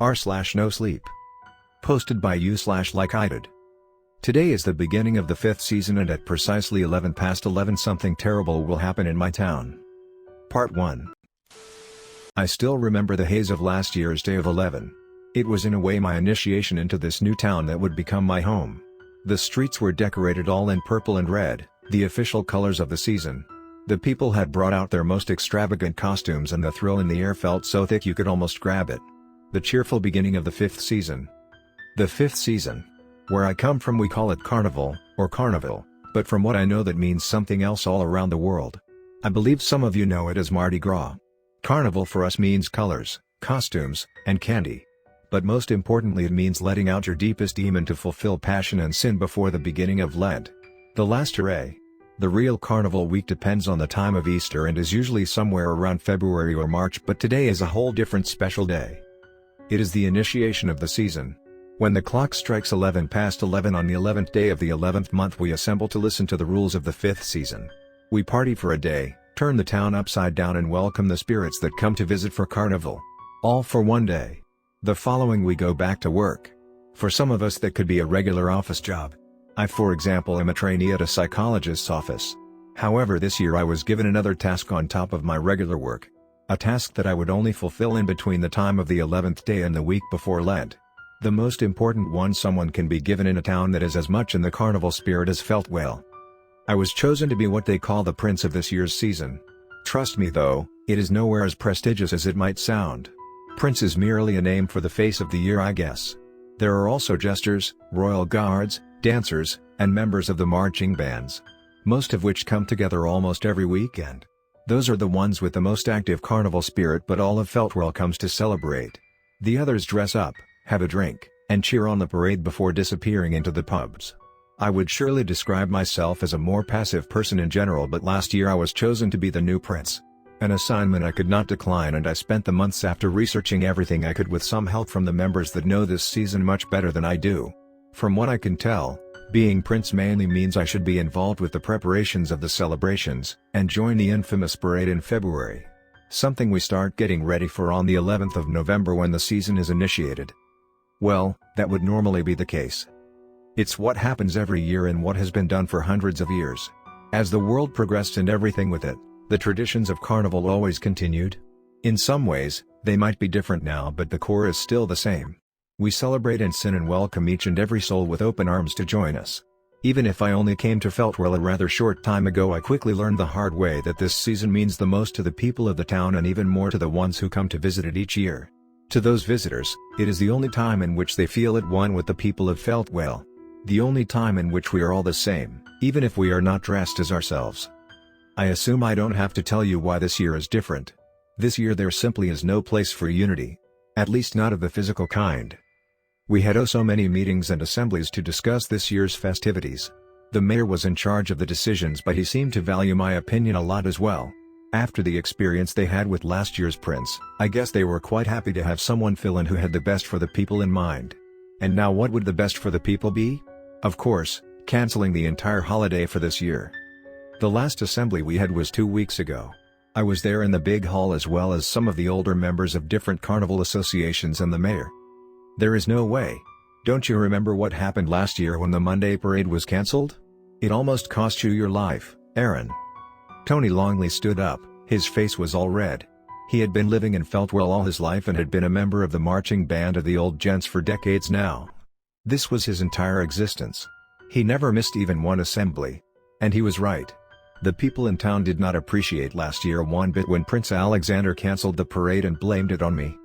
r/nosleep. Posted by you/likeeyedid. Today is the beginning of the 5th season, and at precisely 11 something terrible will happen in my town. Part 1. I still remember the haze of last year's day of 11. It was in a way my initiation into this new town that would become my home. The streets were decorated all in purple and red, the official colors of the season. The people had brought out their most extravagant costumes, and the thrill in the air felt so thick you could almost grab it. The cheerful beginning of the 5th season. The 5th season. Where I come from we call it carnival, or carnival, but from what I know that means something else all around the world. I believe some of you know it as Mardi Gras. Carnival for us means colors, costumes, and candy. But most importantly it means letting out your deepest demon to fulfill passion and sin before the beginning of Lent. The last hooray. The real carnival week depends on the time of Easter and is usually somewhere around February or March, but today is a whole different special day. It is the initiation of the season. When the clock strikes 11 on the 11th day of the 11th month, we assemble to listen to the rules of the 5th season. We party for a day, turn the town upside down, and welcome the spirits that come to visit for carnival. All for one day. The following we go back to work. For some of us that could be a regular office job. I, for example, am a trainee at a psychologist's office. However, this year I was given another task on top of my regular work. A task that I would only fulfill in between the time of the 11th day and the week before Lent. The most important one someone can be given in a town that is as much in the carnival spirit as Feltwell. I was chosen to be what they call the prince of this year's season. Trust me though, it is nowhere as prestigious as it might sound. Prince is merely a name for the face of the year, I guess. There are also jesters, royal guards, dancers, and members of the marching bands. Most of which come together almost every weekend. Those are the ones with the most active carnival spirit, but all of Feltwell comes to celebrate. The others dress up, have a drink, and cheer on the parade before disappearing into the pubs. I would surely describe myself as a more passive person in general, but last year I was chosen to be the new prince. An assignment I could not decline, and I spent the months after researching everything I could with some help from the members that know this season much better than I do. From what I can tell, being prince mainly means I should be involved with the preparations of the celebrations, and join the infamous parade in February. Something we start getting ready for on the 11th of November when the season is initiated. Well, that would normally be the case. It's what happens every year and what has been done for hundreds of years. As the world progressed and everything with it, the traditions of carnival always continued. In some ways, they might be different now, but the core is still the same. We celebrate and sin and welcome each and every soul with open arms to join us. Even if I only came to Feltwell a rather short time ago, I quickly learned the hard way that this season means the most to the people of the town, and even more to the ones who come to visit it each year. To those visitors, it is the only time in which they feel at one with the people of Feltwell. The only time in which we are all the same, even if we are not dressed as ourselves. I assume I don't have to tell you why this year is different. This year there simply is no place for unity. At least not of the physical kind. We had so many meetings and assemblies to discuss this year's festivities. The mayor was in charge of the decisions, but he seemed to value my opinion a lot as well. After the experience they had with last year's prince, I guess they were quite happy to have someone fill in who had the best for the people in mind. And now what would the best for the people be? Of course, canceling the entire holiday for this year. The last assembly we had was 2 weeks ago. I was there in the big hall, as well as some of the older members of different carnival associations and the mayor. There is no way. Don't you remember what happened last year when the Monday parade was cancelled? It almost cost you your life, Aaron. Tony Longley stood up, his face was all red. He had been living in Feltwell all his life and had been a member of the marching band of the Old Gents for decades now. This was his entire existence. He never missed even one assembly. And he was right. The people in town did not appreciate last year one bit when Prince Alexander cancelled the parade and blamed it on me.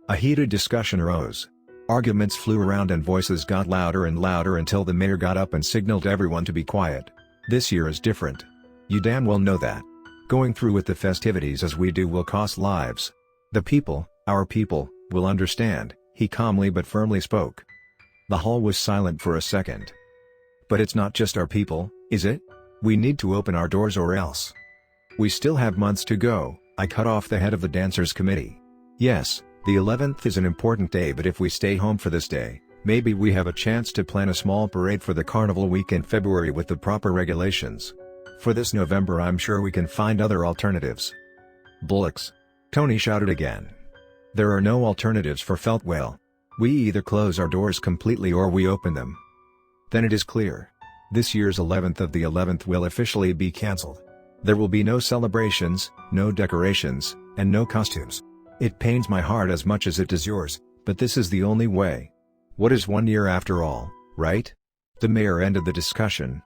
A heated discussion arose. Arguments flew around and voices got louder and louder until the mayor got up and signaled everyone to be quiet. This year is different. You damn well know that. Going through with the festivities as we do will cost lives. The people, our people, will understand, he calmly but firmly spoke. The hall was silent for a second. But it's not just our people, is it? We need to open our doors or else. We still have months to go, I cut off the head of the dancers committee. Yes, the 11th is an important day, but if we stay home for this day, maybe we have a chance to plan a small parade for the carnival week in February with the proper regulations. For this November I'm sure we can find other alternatives. Bullocks! Tony shouted again. There are no alternatives for Feltwell. We either close our doors completely or we open them. Then it is clear. This year's 11th of the 11th will officially be cancelled. There will be no celebrations, no decorations, and no costumes. It pains my heart as much as it does yours, but this is the only way. What is 1 year after all, right? The mayor ended the discussion.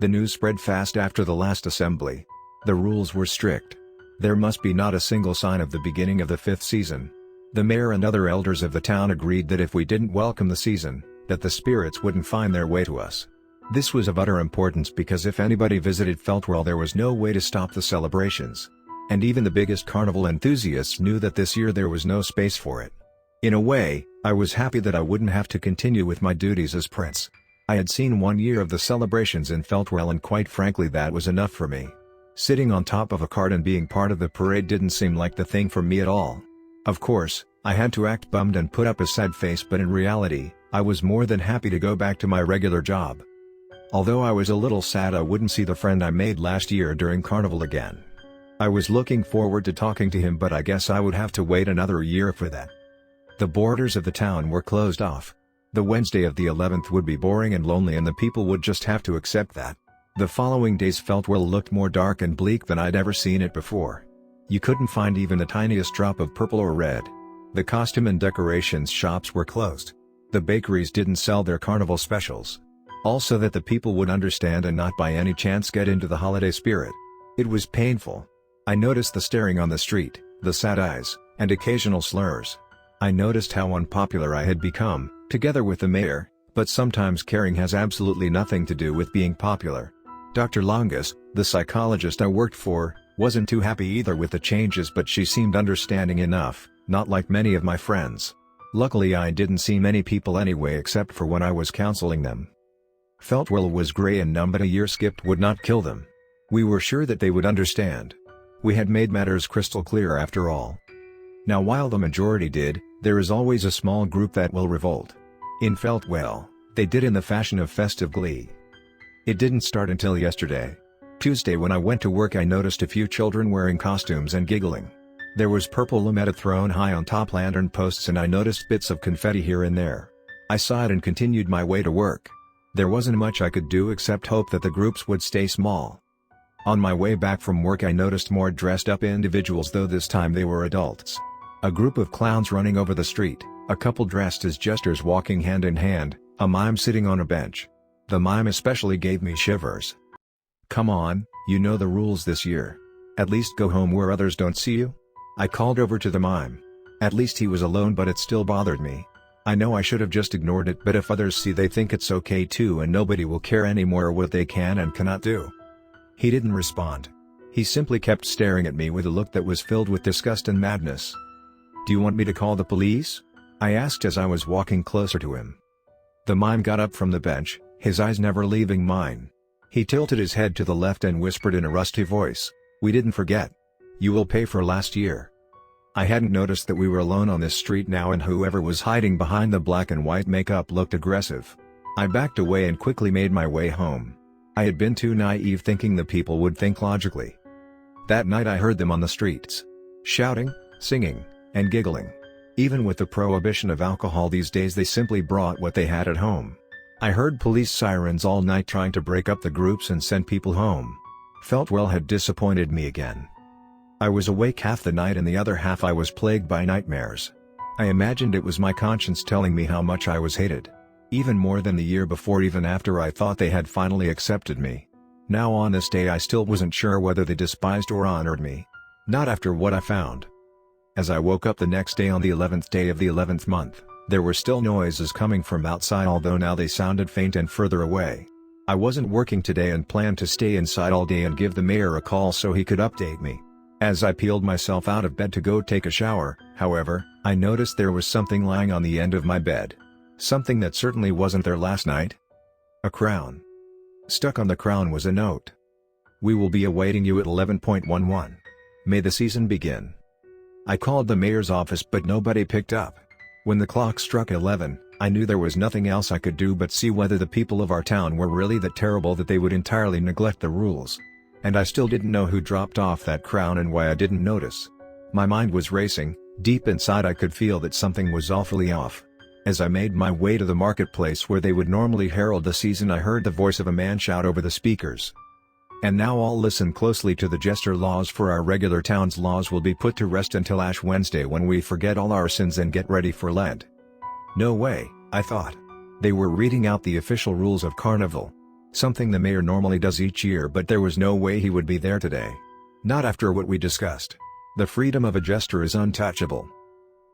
The news spread fast after the last assembly. The rules were strict. There must be not a single sign of the beginning of the 5th season. The mayor and other elders of the town agreed that if we didn't welcome the season, that the spirits wouldn't find their way to us. This was of utter importance because if anybody visited Feltwell there was no way to stop the celebrations. And even the biggest carnival enthusiasts knew that this year there was no space for it. In a way, I was happy that I wouldn't have to continue with my duties as prince. I had seen 1 year of the celebrations in Feltwell and quite frankly that was enough for me. Sitting on top of a cart and being part of the parade didn't seem like the thing for me at all. Of course, I had to act bummed and put up a sad face, but in reality, I was more than happy to go back to my regular job. Although I was a little sad I wouldn't see the friend I made last year during carnival again. I was looking forward to talking to him, but I guess I would have to wait another year for that. The borders of the town were closed off. The Wednesday of the 11th would be boring and lonely and the people would just have to accept that. The following days Feltwell looked more dark and bleak than I'd ever seen it before. You couldn't find even the tiniest drop of purple or red. The costume and decorations shops were closed. The bakeries didn't sell their carnival specials. Also that the people would understand and not by any chance get into the holiday spirit. It was painful. I noticed the staring on the street, the sad eyes, and occasional slurs. I noticed how unpopular I had become, together with the mayor, but sometimes caring has absolutely nothing to do with being popular. Dr. Longus, the psychologist I worked for, wasn't too happy either with the changes, but she seemed understanding enough, not like many of my friends. Luckily I didn't see many people anyway except for when I was counseling them. Feltwell was grey and numb, but a year skipped would not kill them. We were sure that they would understand. We had made matters crystal clear after all. Now while the majority did, there is always a small group that will revolt. In Feltwell, they did in the fashion of festive glee. It didn't start until yesterday. Tuesday when I went to work I noticed a few children wearing costumes and giggling. There was purple lametta thrown high on top lantern posts and I noticed bits of confetti here and there. I saw it and continued my way to work. There wasn't much I could do except hope that the groups would stay small. On my way back from work I noticed more dressed up individuals, though this time they were adults. A group of clowns running over the street, a couple dressed as jesters walking hand in hand, a mime sitting on a bench. The mime especially gave me shivers. Come on, you know the rules this year. At least go home where others don't see you. I called over to the mime. At least he was alone, but it still bothered me. I know I should have just ignored it, but if others see they think it's okay too and nobody will care anymore what they can and cannot do. He didn't respond. He simply kept staring at me with a look that was filled with disgust and madness. Do you want me to call the police? I asked as I was walking closer to him. The mime got up from the bench, his eyes never leaving mine. He tilted his head to the left and whispered in a rusty voice, "We didn't forget. You will pay for last year." I hadn't noticed that we were alone on this street now, and whoever was hiding behind the black and white makeup looked aggressive. I backed away and quickly made my way home. I had been too naive thinking the people would think logically. That night I heard them on the streets. Shouting, singing, and giggling. Even with the prohibition of alcohol these days they simply brought what they had at home. I heard police sirens all night trying to break up the groups and send people home. Feltwell had disappointed me again. I was awake half the night and the other half I was plagued by nightmares. I imagined it was my conscience telling me how much I was hated. Even more than the year before, even after I thought they had finally accepted me. Now on this day I still wasn't sure whether they despised or honored me. Not after what I found. As I woke up the next day on the 11th day of the 11th month, there were still noises coming from outside, although now they sounded faint and further away. I wasn't working today and planned to stay inside all day and give the mayor a call so he could update me. As I peeled myself out of bed to go take a shower, however, I noticed there was something lying on the end of my bed. Something that certainly wasn't there last night. A crown. Stuck on the crown was a note. "We will be awaiting you at 11:11. May the season begin." I called the mayor's office but nobody picked up. When the clock struck 11, I knew there was nothing else I could do but see whether the people of our town were really that terrible that they would entirely neglect the rules. And I still didn't know who dropped off that crown and why I didn't notice. My mind was racing, Deep inside I could feel that something was awfully off. As I made my way to the marketplace where they would normally herald the season, I heard the voice of a man shout over the speakers. "And now all listen closely to the jester laws, for our regular town's laws will be put to rest until Ash Wednesday, when we forget all our sins and get ready for Lent." No way, I thought. They were reading out the official rules of Carnival. Something the mayor normally does each year, but there was no way he would be there today. Not after what we discussed. The freedom of a jester is untouchable.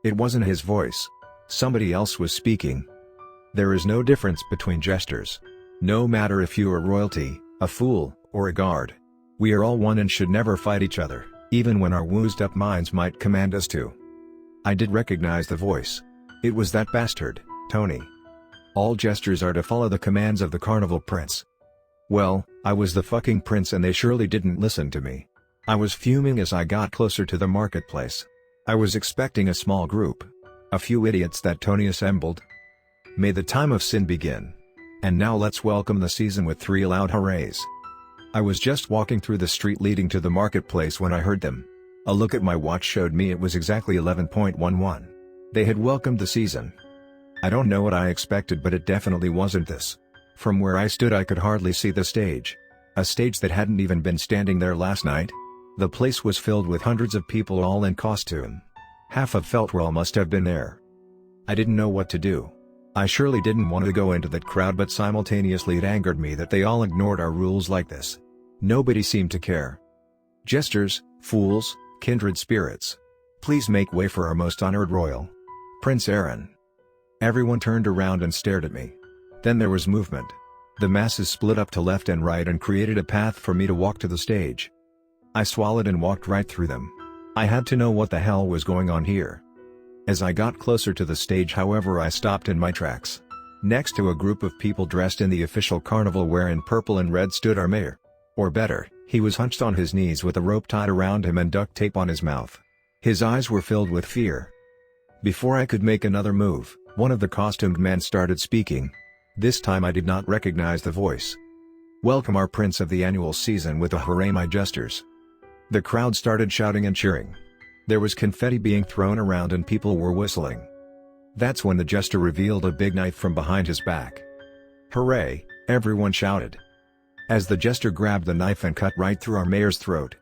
It wasn't his voice. Somebody else was speaking. There is no difference between jesters. No matter if you are royalty, a fool, or a guard. We are all one and should never fight each other, even when our woozed up minds might command us to. I did recognize the voice. It was that bastard, Tony. All jesters are to follow the commands of the carnival prince. Well, I was the fucking prince and they surely didn't listen to me. I was fuming as I got closer to the marketplace. I was expecting a small group. A few idiots that Tony assembled. May the time of sin begin. And now let's welcome the season with 3 loud hoorays. I was just walking through the street leading to the marketplace when I heard them. A look at my watch showed me it was exactly 11:11. They had welcomed the season. I don't know what I expected, but it definitely wasn't this. From where I stood I could hardly see the stage. A stage that hadn't even been standing there last night. The place was filled with hundreds of people, all in costume. Half of Feltwell must have been there. I didn't know what to do. I surely didn't want to go into that crowd, but simultaneously it angered me that they all ignored our rules like this. Nobody seemed to care. Jesters, fools, kindred spirits. Please make way for our most honored royal, Prince Aaron. Everyone turned around and stared at me. Then there was movement. The masses split up to left and right and created a path for me to walk to the stage. I swallowed and walked right through them. I had to know what the hell was going on here. As I got closer to the stage, however, I stopped in my tracks. Next to a group of people dressed in the official carnival wear in purple and red stood our mayor. Or better, he was hunched on his knees with a rope tied around him and duct tape on his mouth. His eyes were filled with fear. Before I could make another move, one of the costumed men started speaking. This time I did not recognize the voice. "Welcome our prince of the annual season with a hooray, my jesters." The crowd started shouting and cheering. There was confetti being thrown around and people were whistling. That's when the jester revealed a big knife from behind his back. "Hooray!" everyone shouted. As the jester grabbed the knife and cut right through our mayor's throat,